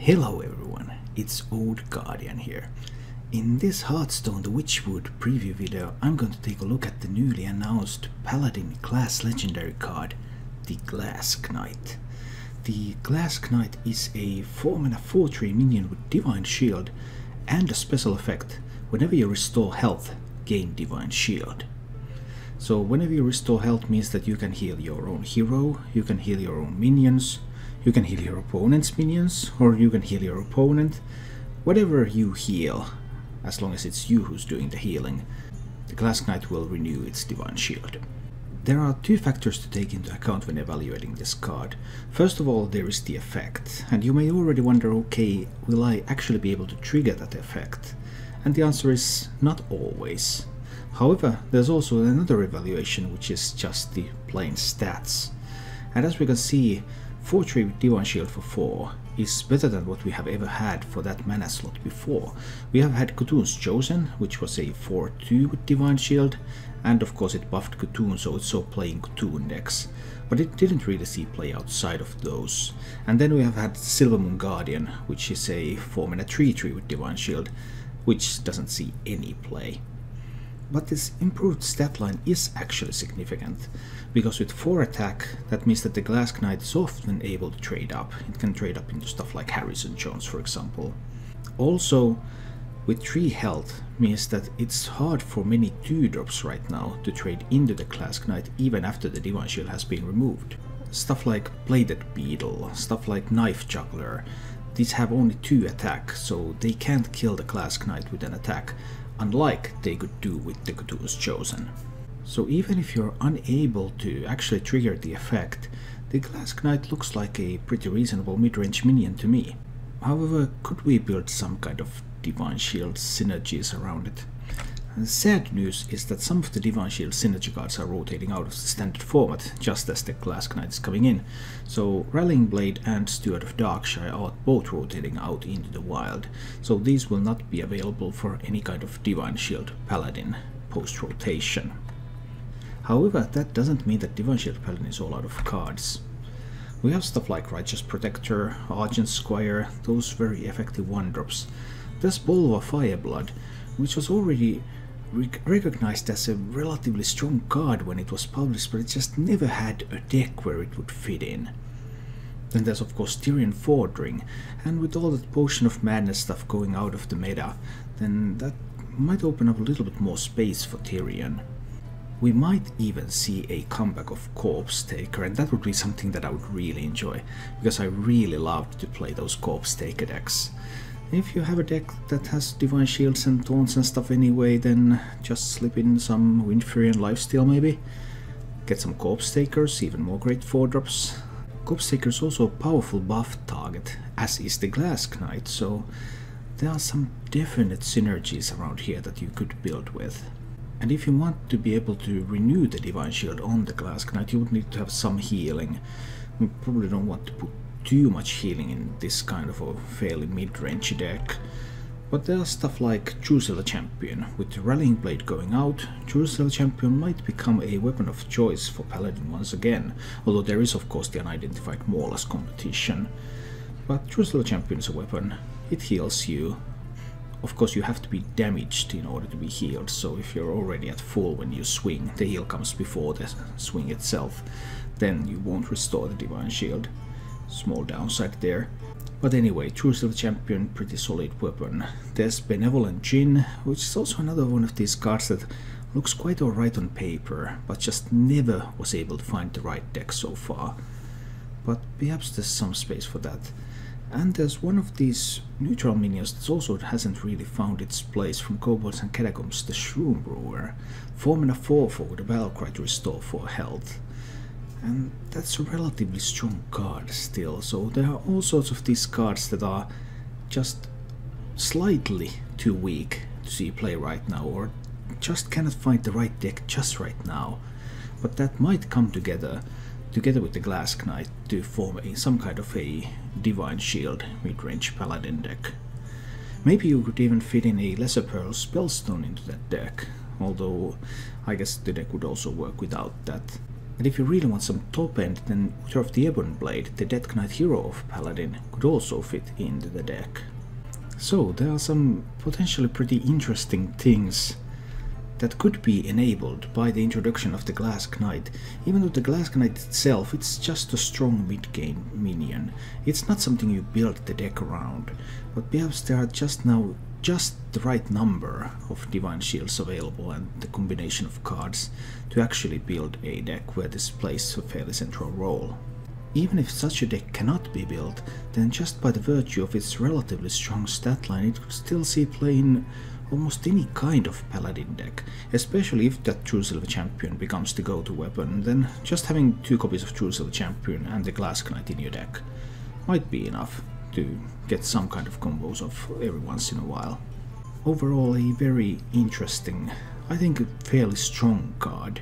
Hello everyone, it's Old Guardian here. In this Hearthstone The Witchwood preview video, I'm going to take a look at the newly announced Paladin class legendary card, the Glass Knight. The Glass Knight is a 4-mana 4/3 minion with Divine Shield and a special effect: whenever you restore health, gain Divine Shield. So whenever you restore health means that you can heal your own hero, you can heal your own minions, you can heal your opponent's minions, or you can heal your opponent. Whatever you heal, as long as it's you who's doing the healing, the Glass Knight will renew its Divine Shield. There are two factors to take into account when evaluating this card. First of all, there is the effect, and you may already wonder, okay, will I actually be able to trigger that effect? And the answer is not always. However, there's also another evaluation, which is just the plain stats. And as we can see, 4/3 with Divine Shield for 4 is better than what we have ever had for that mana slot before. We have had Cthulhu's Chosen, which was a 4/2 with Divine Shield, and of course it buffed Cthulhu, so it saw play in Cthulhu decks, but it didn't really see play outside of those. And then we have had Silvermoon Guardian, which is a 4-mana 3/3 with Divine Shield, which doesn't see any play. But this improved stat line is actually significant, because with 4 attack, that means that the Glass Knight is often able to trade up. It can trade up into stuff like Harrison Jones, for example. Also, with 3 health means that it's hard for many 2-drops right now to trade into the Glass Knight even after the Divine Shield has been removed. Stuff like Bladed Beetle, stuff like Knife Juggler, these have only 2 attack, so they can't kill the Glass Knight with an attack, unlike they could do with the Cthulhu's Chosen. So even if you're unable to actually trigger the effect, the Glass Knight looks like a pretty reasonable mid-range minion to me. However, could we build some kind of Divine Shield synergies around it? And the sad news is that some of the Divine Shield synergy cards are rotating out of the standard format, just as the Glass Knight is coming in. So Rallying Blade and Steward of Darkshire are both rotating out into the wild, so these will not be available for any kind of Divine Shield Paladin post-rotation. However, that doesn't mean that Divine Shield Paladin is all out of cards. We have stuff like Righteous Protector, Argent Squire, those very effective 1-drops. There's Bolva Fireblood, which was already recognized as a relatively strong card when it was published, but it just never had a deck where it would fit in. Then there's of course Tyrion Fordring, and with all that Potion of Madness stuff going out of the meta, then that might open up a little bit more space for Tyrion. We might even see a comeback of Corpsetaker, and that would be something that I would really enjoy, because I really loved to play those Corpsetaker decks. If you have a deck that has Divine Shields and Taunts and stuff anyway, then just slip in some Windfury and Lifesteal maybe. Get some Corpsetakers, even more great 4-drops. Corpsetaker is also a powerful buff target, as is the Glass Knight, so there are some definite synergies around here that you could build with. And if you want to be able to renew the Divine Shield on the Glass Knight, you would need to have some healing. We probably don't want to put too much healing in this kind of a fairly mid-range deck. But there's stuff like Drusilla Champion. With Rallying Blade going out, Drusilla Champion might become a weapon of choice for Paladin once again, although there is of course the unidentified Maulers competition. But Drusilla Champion is a weapon, it heals you. Of course you have to be damaged in order to be healed, so if you're already at full when you swing, the heal comes before the swing itself, then you won't restore the Divine Shield. Small downside there. But anyway, Drusilla Champion, pretty solid weapon. There's Benevolent Djinn, which is also another one of these cards that looks quite alright on paper, but just never was able to find the right deck so far. But perhaps there's some space for that. And there's one of these neutral minions that also hasn't really found its place from Kobolds and Catacombs, the Shroom Brewer. 4-mana 4/4 with a Battlecry to restore 4 health. And that's a relatively strong card still, so there are all sorts of these cards that are just slightly too weak to see play right now, or just cannot find the right deck just right now. But that might come together with the Glass Knight to form some kind of a Divine Shield mid-range Paladin deck. Maybe you could even fit in a Lesser Pearl Spellstone into that deck, although I guess the deck would also work without that. And if you really want some top end, then Uther of the Ebon Blade, the Death Knight hero of Paladin, could also fit into the deck. So there are some potentially pretty interesting things that could be enabled by the introduction of the Glass Knight. Even though the Glass Knight itself, it's just a strong mid-game minion. It's not something you build the deck around, but perhaps there are just the right number of Divine Shields available and the combination of cards to actually build a deck where this plays a fairly central role. Even if such a deck cannot be built, then just by the virtue of its relatively strong stat line, it could still see play in almost any kind of Paladin deck, especially if that True Silver Champion becomes the go-to weapon. Then just having 2 copies of True Silver Champion and the Glass Knight in your deck might be enough to get some kind of combos off every once in a while. Overall, a very interesting, I think a fairly strong card.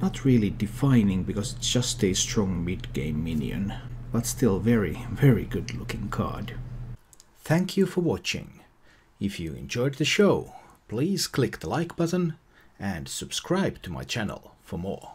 Not really defining because it's just a strong mid-game minion, but still very, very good looking card. Thank you for watching. If you enjoyed the show, please click the like button and subscribe to my channel for more.